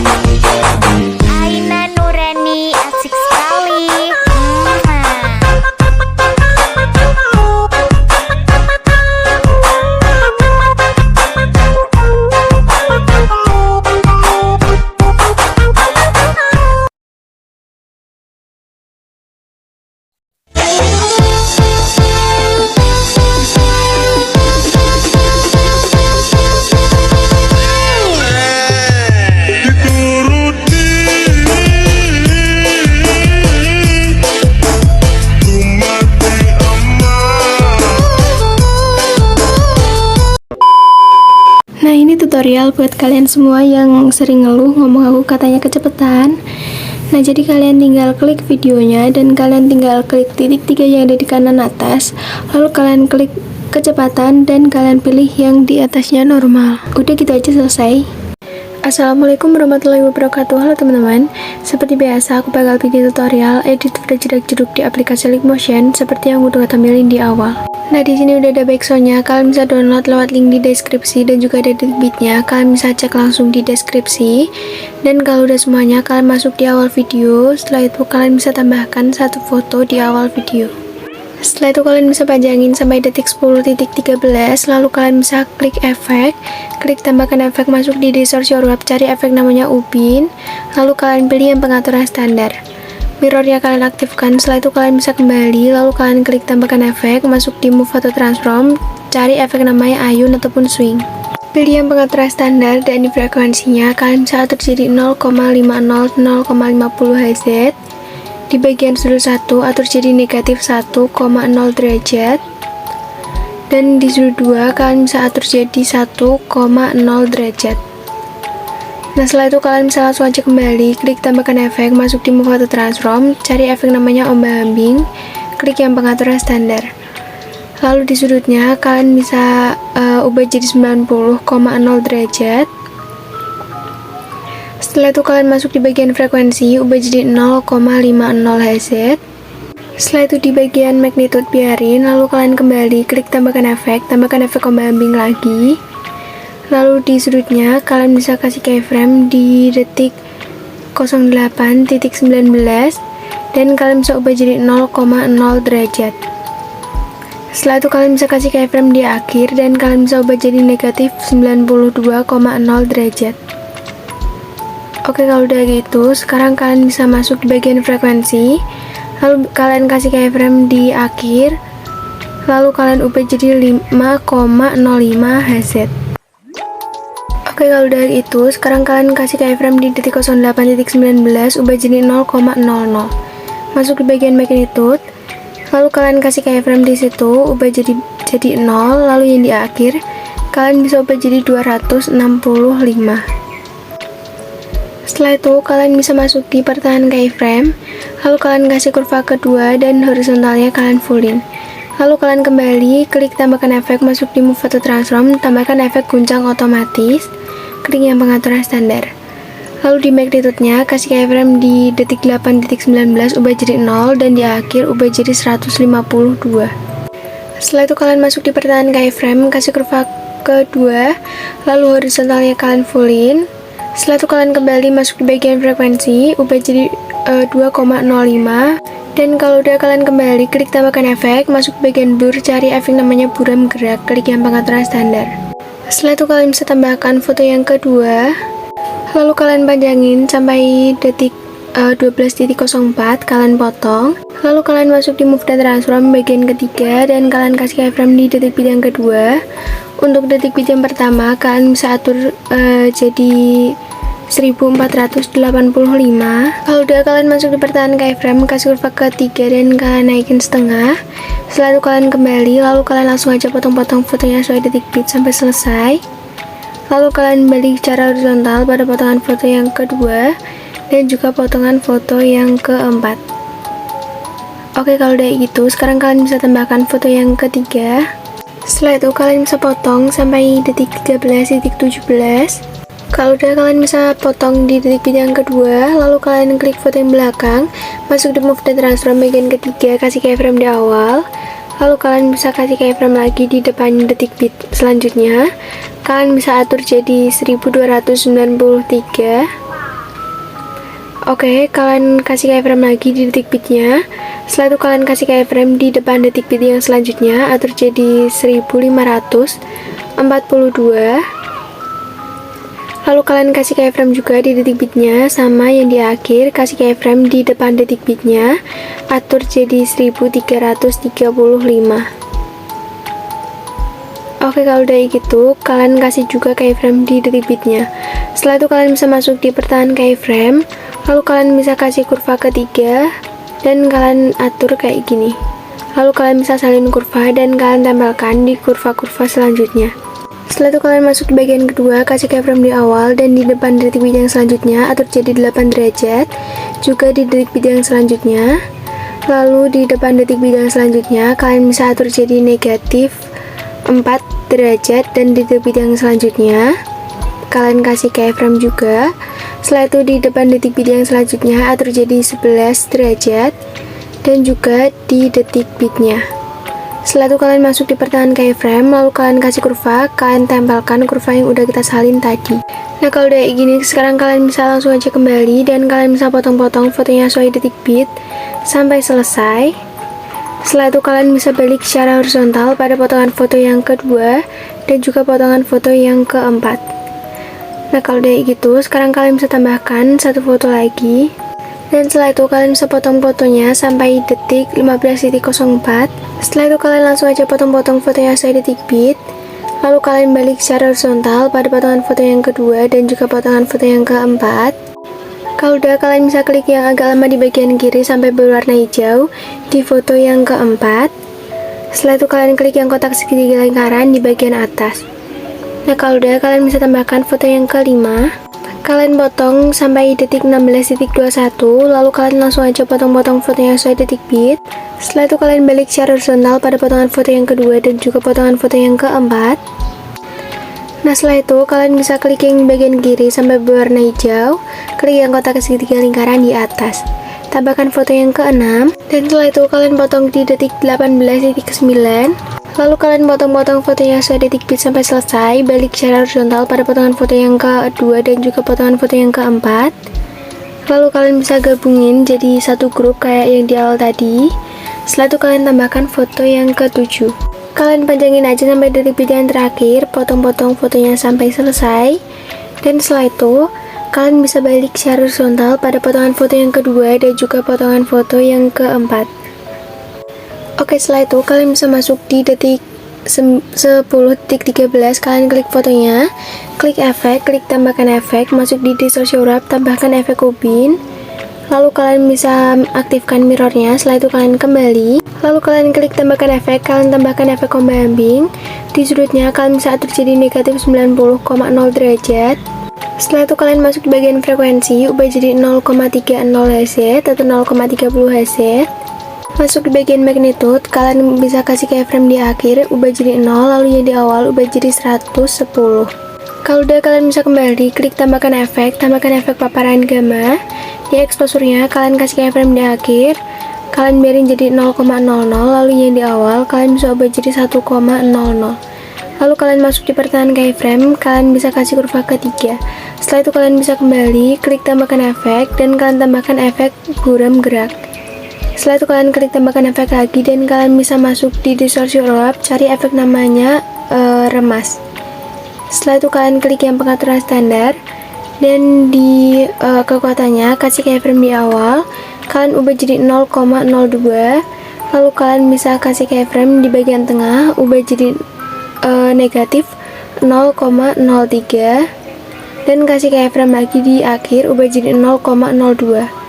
Aina Nurani asik sekali. Nah, ini tutorial buat kalian semua yang sering ngeluh ngomong aku katanya kecepatan. Nah, jadi kalian tinggal klik videonya dan kalian tinggal klik titik 3 yang ada di kanan atas, lalu kalian klik kecepatan dan kalian pilih yang di atasnya normal. Udah gitu aja, selesai. Assalamualaikum warahmatullahi wabarakatuh. Halo teman-teman, seperti biasa aku bakal bikin tutorial edit video jedak-jeduk di aplikasi Leapmotion seperti yang udah tampilin di awal. Nah, di sini udah ada backsoundnya, kalian bisa download lewat link di deskripsi dan juga ada beatnya, kalian bisa cek langsung di deskripsi. Dan kalau udah semuanya, kalian masuk di awal video. Setelah itu kalian bisa tambahkan satu foto di awal video. Setelah itu kalian bisa panjangin sampai detik 10.13, lalu kalian bisa klik efek, klik tambahkan efek, masuk di resource your web, cari efek namanya Upin, lalu kalian pilih yang pengaturan standar. Mirrornya kalian aktifkan, setelah itu kalian bisa kembali, lalu kalian klik tambahkan efek, masuk di move atau transform, cari efek namanya ayun ataupun swing. Pilih yang pengaturan standar dan di frekuensinya kalian bisa atur jadi 0,50 0,50 Hz. Di bagian sudut 1 atur jadi negatif 1,0 derajat, dan di sudut 2 kalian bisa atur jadi 1,0 derajat. Nah, setelah itu kalian bisa langsung aja kembali, klik tambahkan efek, masuk di move atau transform, cari efek namanya ombak ambing, klik yang pengaturan standar. Lalu di sudutnya kalian bisa ubah jadi 90,0 derajat. Setelah itu kalian masuk di bagian frekuensi, ubah jadi 0,50 Hz. Setelah itu di bagian magnitude biarin, lalu kalian kembali, klik tambahkan efek ombak ambing lagi. Lalu di sudutnya kalian bisa kasih keyframe di detik 08.19 dan kalian bisa ubah jadi 0,0 derajat. Setelah itu kalian bisa kasih keyframe di akhir dan kalian bisa ubah jadi negatif 92,0 derajat. Oke, kalau udah gitu, sekarang kalian bisa masuk di bagian frekuensi, lalu kalian kasih keyframe di akhir, lalu kalian ubah jadi 5,05 Hz. Oke, kalau udah gitu, sekarang kalian kasih keyframe di detik 08.19, ubah jadi 0,00. Masuk di bagian magnitude, lalu kalian kasih keyframe di situ, ubah jadi 0, lalu yang di akhir, kalian bisa ubah jadi 265. Setelah itu kalian bisa masuk di pertahanan keyframe, lalu kalian kasih kurva kedua dan horizontalnya kalian fullin. Lalu kalian kembali, klik tambahkan efek, masuk di move atau transform, tambahkan efek guncang otomatis, klik yang pengaturan standar. Lalu di magnitude-nya kasih keyframe di detik 8.19, ubah jadi 0 dan di akhir ubah jadi 152. Setelah itu kalian masuk di pertahanan keyframe, kasih kurva kedua, lalu horizontalnya kalian fullin. Setelah itu kalian kembali masuk di bagian frekuensi, ubah jadi 2,05, dan kalau udah kalian kembali, klik tambahkan efek, masuk di bagian blur, cari efek namanya buram gerak, klik yang pengaturan standar. Setelah itu kalian bisa tambahkan foto yang kedua, lalu kalian panjangin sampai detik 12.04, kalian potong, lalu kalian masuk di move dan transform bagian ketiga dan kalian kasih keyframe di detik bit yang kedua. Untuk detik bit yang pertama kalian bisa atur jadi 1485. Kalau udah kalian masuk di pertahanan keyframe, kasih kurva ketiga dan kalian naikin setengah. Setelah itu kalian kembali, lalu kalian langsung aja potong-potong fotonya sesuai detik bit sampai selesai. Lalu kalian balik secara horizontal pada potongan foto yang kedua dan juga potongan foto yang keempat. Oke, kalau udah gitu, sekarang kalian bisa tambahkan foto yang ketiga. Setelah itu kalian bisa potong sampai detik 13.17. Kalau udah kalian bisa potong di detik bit yang kedua, lalu kalian klik foto yang belakang, masuk di move dan transform bagian ketiga, kasih keyframe di awal. Lalu kalian bisa kasih keyframe lagi di depan detik bit selanjutnya. Kalian bisa atur jadi 1293. Oke, kalian kasih keyframe lagi di detik bitnya. Setelah itu kalian kasih keyframe di depan detik bit yang selanjutnya, atur jadi 1542. Lalu kalian kasih keyframe juga di detik bitnya, sama yang di akhir, kasih keyframe di depan detik bitnya, atur jadi 1335. Oke, kalau udah gitu, kalian kasih juga keyframe di detik bitnya. Setelah itu kalian bisa masuk di pertahanan keyframe, lalu kalian bisa kasih kurva ketiga, dan kalian atur kayak gini. Lalu kalian bisa salin kurva dan kalian tempelkan di kurva-kurva selanjutnya. Setelah itu kalian masuk di bagian kedua, kasih keyframe di awal dan di depan detik bit yang selanjutnya, atur jadi 8 derajat, juga di detik bit yang selanjutnya. Lalu di depan detik bit yang selanjutnya, kalian bisa atur jadi negatif 4 derajat, dan di detik bit yang selanjutnya kalian kasih keyframe juga. Setelah itu di depan detik bit yang selanjutnya atur jadi 11 derajat, dan juga di detik bitnya. Setelah itu kalian masuk di pertahanan keyframe, lalu kalian kasih kurva, kalian tempelkan kurva yang udah kita salin tadi. Nah, kalau udah kayak gini, sekarang kalian bisa langsung aja kembali dan kalian bisa potong-potong fotonya sesuai detik bit sampai selesai. Setelah itu kalian bisa balik secara horizontal pada potongan foto yang kedua dan juga potongan foto yang keempat. Nah, kalau udah gitu, sekarang kalian bisa tambahkan satu foto lagi. Dan setelah itu kalian bisa potong fotonya sampai detik 15.04. Setelah itu kalian langsung aja potong-potong fotonya sesuai detik bit. Lalu kalian balik secara horizontal pada potongan foto yang kedua dan juga potongan foto yang keempat. Kalau udah, kalian bisa klik yang agak lama di bagian kiri sampai berwarna hijau di foto yang keempat. Setelah itu kalian klik yang kotak segitiga lingkaran di bagian atas. Nah, kalau udah, kalian bisa tambahkan foto yang kelima. Kalian potong sampai detik 16.21, lalu kalian langsung aja potong-potong fotonya sesuai detik bit. Setelah itu kalian balik secara horizontal pada potongan foto yang kedua dan juga potongan foto yang keempat. Nah, setelah itu kalian bisa klik yang bagian kiri sampai berwarna hijau, klik yang kotak segitiga lingkaran di atas, tambahkan foto yang keenam, dan setelah itu kalian potong di detik 18.9. Lalu kalian potong-potong fotonya sesuai detik bit sampai selesai, balik secara horizontal pada potongan foto yang kedua dan juga potongan foto yang keempat. Lalu kalian bisa gabungin jadi satu grup kayak yang di awal tadi. Setelah itu kalian tambahkan foto yang ketujuh. Kalian panjangin aja sampai detik bit yang terakhir, potong-potong fotonya sampai selesai. Dan setelah itu kalian bisa balik secara horizontal pada potongan foto yang kedua dan juga potongan foto yang keempat. Oke, setelah itu kalian bisa masuk di detik 10.13, kalian klik fotonya, klik efek, klik tambahkan efek, masuk di distortion wrap, tambahkan efek ubin. Lalu kalian bisa aktifkan mirrornya. Setelah itu kalian kembali, lalu kalian klik tambahkan efek, kalian tambahkan efek combo ambing. Di sudutnya kalian bisa atur jadi negatif 90,0 derajat. Setelah itu kalian masuk di bagian frekuensi, ubah jadi 0,30 Hz atau 0,30 Hz. Masuk di bagian magnitude, kalian bisa kasih keyframe di akhir, ubah jadi 0, lalu yang di awal ubah jadi 110. Kalau udah, kalian bisa kembali, klik tambahkan efek paparan gamma. Di exposure-nya kalian kasih keyframe di akhir, kalian biarin jadi 0,00, lalu yang di awal kalian bisa ubah jadi 1,00. Lalu kalian masuk di pertahanan keyframe, kalian bisa kasih kurva ketiga. Setelah itu kalian bisa kembali, klik tambahkan efek, dan kalian tambahkan efek buram gerak. Setelah itu kalian klik tambahkan efek lagi dan kalian bisa masuk di distortion wrap, cari efek namanya remas. Setelah itu kalian klik yang pengaturan standar dan di kekuatannya kasih keyframe di awal, kalian ubah jadi 0,02. Lalu kalian bisa kasih keyframe di bagian tengah, ubah jadi negatif 0,03, dan kasih keyframe lagi di akhir, ubah jadi 0,02.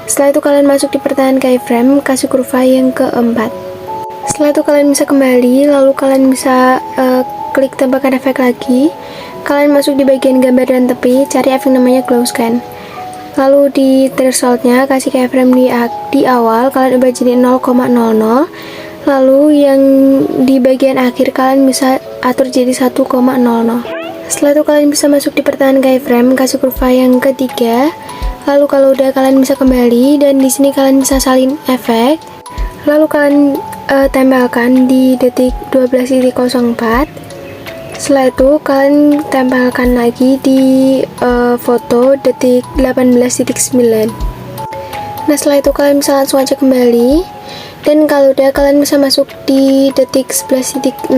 Setelah itu kalian masuk di pertahanan keyframe, kasih kurva yang keempat. Setelah itu kalian bisa kembali, lalu kalian bisa klik tambahkan efek lagi. Kalian masuk di bagian gambar dan tepi, cari efek namanya glow scan. Lalu di thresholdnya kasih keyframe di awal, kalian ubah jadi 0,00. Lalu yang di bagian akhir kalian bisa atur jadi 1,00. Setelah itu kalian bisa masuk di pertahanan keyframe, kasih kurva yang ketiga. Lalu kalau udah, kalian bisa kembali dan di sini kalian bisa salin efek. Lalu kalian tempelkan di detik 12.04. Setelah itu kalian tempelkan lagi di foto detik 18.9. Nah setelah itu kalian bisa langsung aja kembali, dan kalau udah kalian bisa masuk di detik 11.00.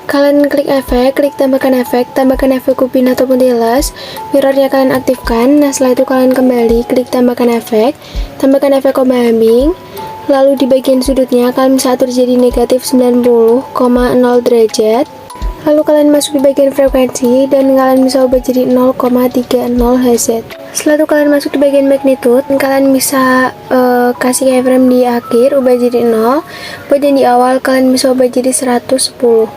Kalian klik efek, klik tambahkan efek upin ataupun tiles, mirrornya kalian aktifkan. Nah setelah itu kalian kembali, klik tambahkan efek overlapping. Lalu di bagian sudutnya kalian bisa atur jadi negatif 90,0 derajat. Lalu kalian masuk di bagian frekuensi dan kalian bisa ubah jadi 0,30 Hz. Setelah itu kalian masuk di bagian magnitude, kalian bisa kasih keyframe di akhir ubah jadi 0, bagian di awal kalian bisa ubah jadi 110.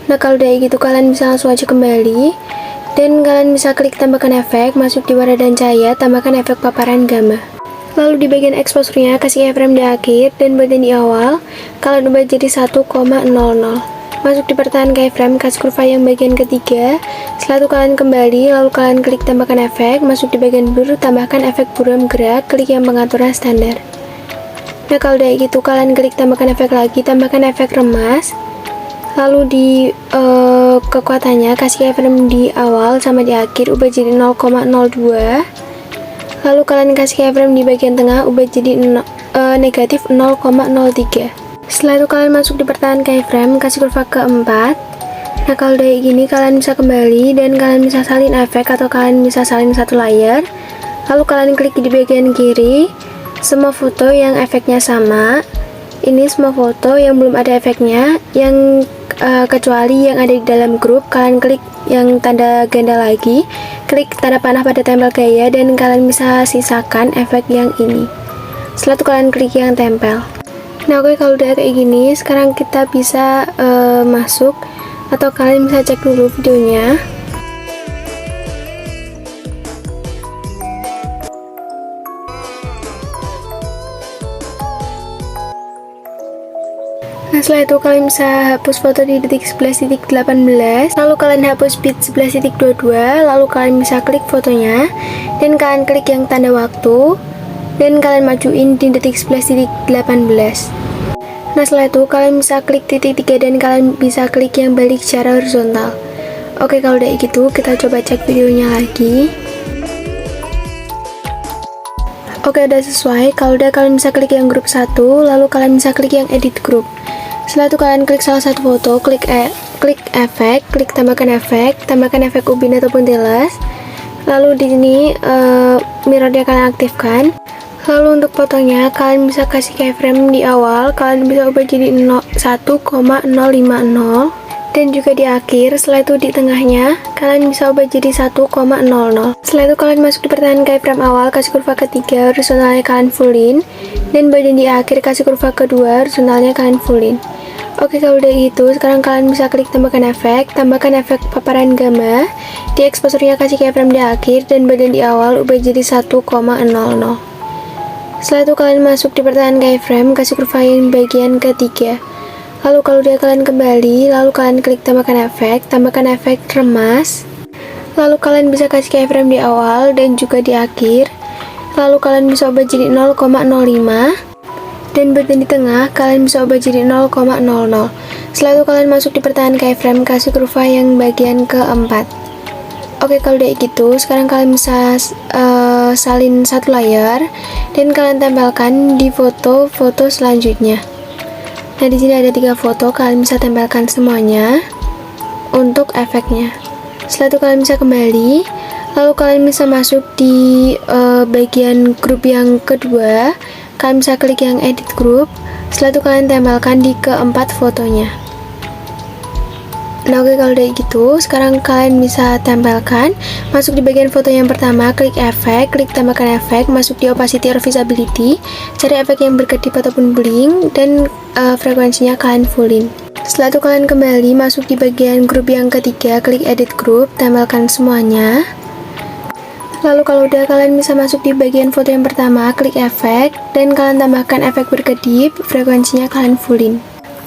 Nah kalau udah gitu kalian bisa langsung aja kembali, dan kalian bisa klik tambahkan efek, masuk di warna dan cahaya, tambahkan efek paparan gamma. Lalu di bagian exposure-nya kasih keyframe di akhir, dan bagian di awal kalian ubah jadi 1,00. Masuk di pertahanan keyframe, kasih kurva yang bagian ketiga. Setelah itu kalian kembali, lalu kalian klik tambahkan efek, masuk di bagian blur, tambahkan efek buram gerak, klik yang pengaturan standar. Nah kalau udah gitu kalian klik tambahkan efek lagi, tambahkan efek remas. Lalu di kekuatannya kasih keyframe di awal sama di akhir ubah jadi 0,02. Lalu kalian kasih keyframe di bagian tengah ubah jadi negatif 0,03. Setelah itu kalian masuk di pertahanan keyframe, kasih kurva keempat. Nah kalau udah gini kalian bisa kembali dan kalian bisa salin efek atau kalian bisa salin satu layer. Lalu kalian klik di bagian kiri semua foto yang efeknya sama. Ini semua foto yang belum ada efeknya, yang kecuali yang ada di dalam grup. Kalian klik yang tanda ganda lagi, klik tanda panah pada tempel gaya, dan kalian bisa sisakan efek yang ini. Setelah itu kalian klik yang tempel. Nah oke, kalau udah kayak gini sekarang kita bisa masuk, atau kalian bisa cek dulu videonya. Nah setelah itu kalian bisa hapus foto di detik 11.18, lalu kalian hapus bit 11.22, lalu kalian bisa klik fotonya dan kalian klik yang tanda waktu dan kalian majuin di detik 11.18. Nah setelah itu kalian bisa klik titik 3 dan kalian bisa klik yang balik secara horizontal. Oke, kalau udah gitu kita coba cek videonya lagi. Oke, udah sesuai. Kalau udah kalian bisa klik yang grup 1, lalu kalian bisa klik yang edit group. Setelah itu kalian klik salah satu foto, klik efek, klik tambahkan efek ubin ataupun tiles. Lalu di sini mirrornya kalian aktifkan. Lalu untuk fotonya kalian bisa kasih keyframe di awal, kalian bisa ubah jadi 1,050 dan juga di akhir. Setelah itu di tengahnya kalian bisa ubah jadi 1,00. Setelah itu kalian masuk di pertahanan keyframe awal, kasih kurva ketiga, horizontalnya kalian fullin, dan bagian di akhir kasih kurva kedua, horizontalnya kalian fullin. Oke, kalau udah gitu sekarang kalian bisa klik tambahkan efek paparan gamma. Di exposure-nya kasih keyframe di akhir dan bagian di awal ubah jadi 1,00. Setelah itu kalian masuk di pertahanan keyframe, kasih kurva yang bagian ketiga. Lalu kalau udah kalian kembali, lalu kalian klik tambahkan efek remas. Lalu kalian bisa kasih keyframe di awal dan juga di akhir. Lalu kalian bisa ubah jadi 0,05 dan bagian di tengah kalian bisa ubah jadi 0,00. Setelah itu kalian masuk di pertahanan keyframe, kasih kurva yang bagian keempat. Oke, kalau udah gitu sekarang kalian bisa salin satu layar dan kalian tempelkan di foto-foto selanjutnya. Nah di sini ada 3 foto, kalian bisa tempelkan semuanya untuk efeknya. Setelah itu kalian bisa kembali, lalu kalian bisa masuk di bagian grup yang kedua. Kalian bisa klik yang edit group. Setelah itu kalian tempelkan di keempat fotonya. Nah oke, kalau udah gitu sekarang kalian bisa tempelkan, masuk di bagian foto yang pertama, klik efek, klik tambahkan efek, masuk di opacity or visibility, cari efek yang berkedip ataupun bling, dan frekuensinya kalian fullin. Setelah itu kalian kembali masuk di bagian grup yang ketiga, klik edit group, tempelkan semuanya. Lalu kalau udah kalian bisa masuk di bagian foto yang pertama, klik efek dan kalian tambahkan efek berkedip, frekuensinya kalian fullin.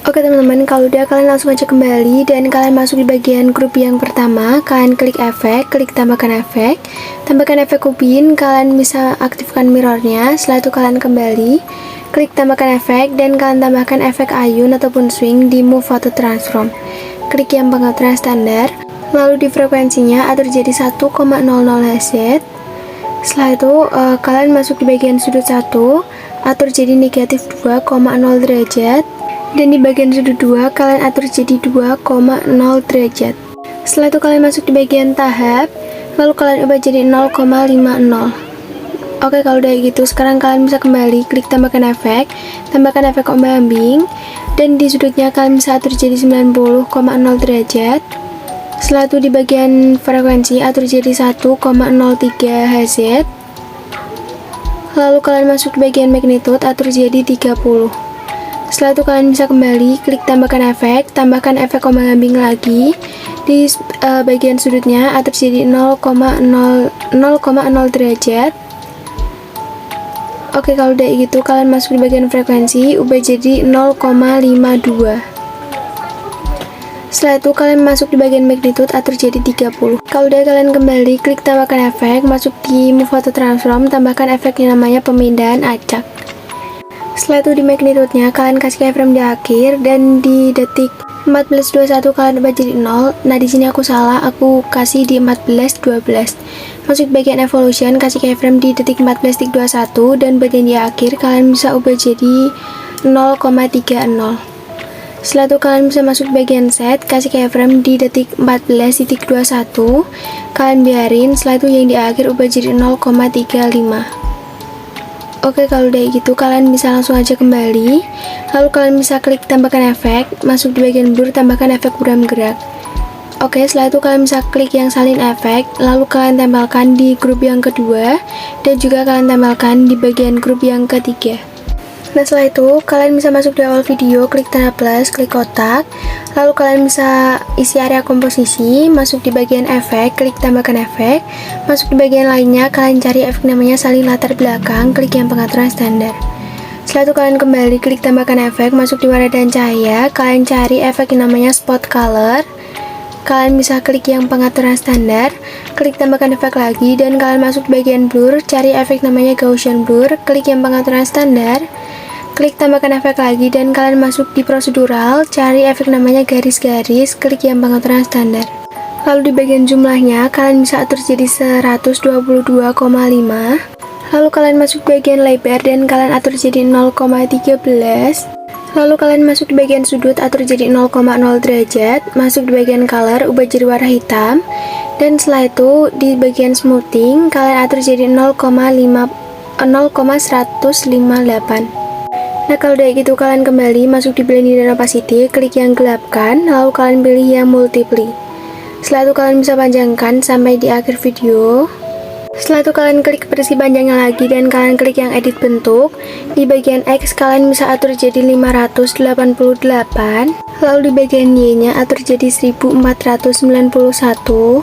Oke teman-teman, kalau udah kalian langsung aja kembali dan kalian masuk di bagian grup yang pertama, kalian klik efek, klik tambahkan efek ubin, kalian bisa aktifkan mirrornya. Setelah itu kalian kembali, klik tambahkan efek dan kalian tambahkan efek ayun ataupun swing di move photo transform. klik yang pengaturan standar. Lalu di frekuensinya atur jadi 1,00 Hz. Setelah itu kalian masuk di bagian sudut 1, atur jadi negatif 2,0 derajat. Dan di bagian sudut 2 kalian atur jadi 2,0 derajat. Setelah itu kalian masuk di bagian tahap, lalu kalian ubah jadi 0,50. Oke, kalau udah gitu sekarang kalian bisa kembali klik tambahkan efek ombak ambing, dan di sudutnya kalian bisa atur jadi 90,0 derajat. Setelah itu di bagian frekuensi atur jadi 1,03 Hz. Lalu kalian masuk di bagian magnitude atur jadi 30. Setelah itu kalian bisa kembali klik tambahkan efek ombak ambing lagi. Di bagian sudutnya atur jadi 0,0 derajat. Oke, kalau udah gitu kalian masuk di bagian frekuensi, ubah jadi 0,52. Setelah itu kalian masuk di bagian magnitude, atur jadi 30. Kalau udah kalian kembali, klik tambahkan efek, masuk di Move Auto Transform, tambahkan efek yang namanya pemindahan acak. Setelah itu di magnitude-nya kalian kasih keyframe di akhir, dan di detik 14.21 kalian ubah jadi 0. Nah, di sini aku salah, aku kasih di 14.12. Masuk bagian evolution, kasih keyframe di detik 14.21, dan bagian di akhir kalian bisa ubah jadi 0,30. Setelah itu kalian bisa masuk bagian set, kasih keyframe di detik 14.21, kalian biarin. Setelah itu yang di akhir ubah jadi 0,35. Oke, kalau udah gitu kalian bisa langsung aja kembali. Lalu kalian bisa klik tambahkan efek, masuk di bagian blur, tambahkan efek buram gerak. Oke, setelah itu kalian bisa klik yang salin efek, lalu kalian tempelkan di grup yang kedua, dan juga kalian tempelkan di bagian grup yang ketiga. Nah, setelah itu kalian bisa masuk di awal video, klik tanda plus, klik kotak, lalu kalian bisa isi area komposisi, masuk di bagian efek, klik tambahkan efek, masuk di bagian lainnya, kalian cari efek namanya salin latar belakang, klik yang pengaturan standar. Setelah itu kalian kembali klik tambahkan efek, masuk di warna dan cahaya, kalian cari efek yang namanya spot color. Kalian bisa klik yang pengaturan standar, klik tambahkan efek lagi, dan kalian masuk bagian blur, cari efek namanya Gaussian blur, klik yang pengaturan standar, klik tambahkan efek lagi, dan kalian masuk di prosedural, cari efek namanya garis-garis, klik yang pengaturan standar. Lalu di bagian jumlahnya, kalian bisa atur jadi 122,5. Lalu kalian masuk bagian lebar, dan kalian atur jadi 0,13. Lalu kalian masuk di bagian sudut, atur jadi 0,0 derajat, masuk di bagian color, ubah jadi warna hitam, dan setelah itu di bagian smoothing, kalian atur jadi 0,158. Nah, kalau udah gitu kalian kembali masuk di blending dan opacity, klik yang gelapkan, lalu kalian pilih yang multiply. Setelah itu kalian bisa panjangkan sampai di akhir video. Setelah itu kalian klik versi panjangnya lagi, dan kalian klik yang edit bentuk. Di bagian X kalian bisa atur jadi 588. Lalu di bagian Y nya atur jadi 1491.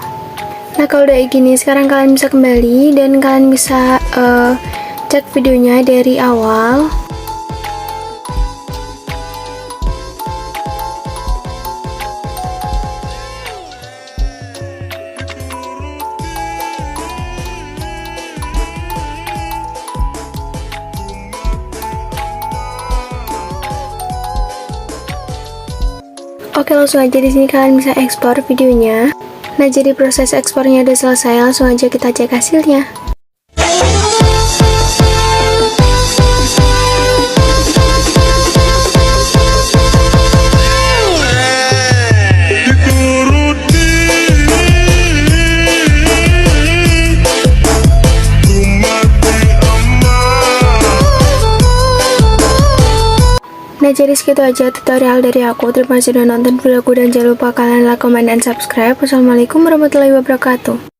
Nah, kalau udah gini sekarang kalian bisa kembali, dan kalian bisa cek videonya dari awal. Oke, langsung aja di sini kalian bisa ekspor videonya. Nah, jadi proses ekspornya udah selesai, langsung aja kita cek hasilnya. Nah, jadi segitu aja tutorial dari aku. Terima kasih sudah nonton videoku, dan jangan lupa kalian like, comment, dan subscribe. Wassalamualaikum warahmatullahi wabarakatuh.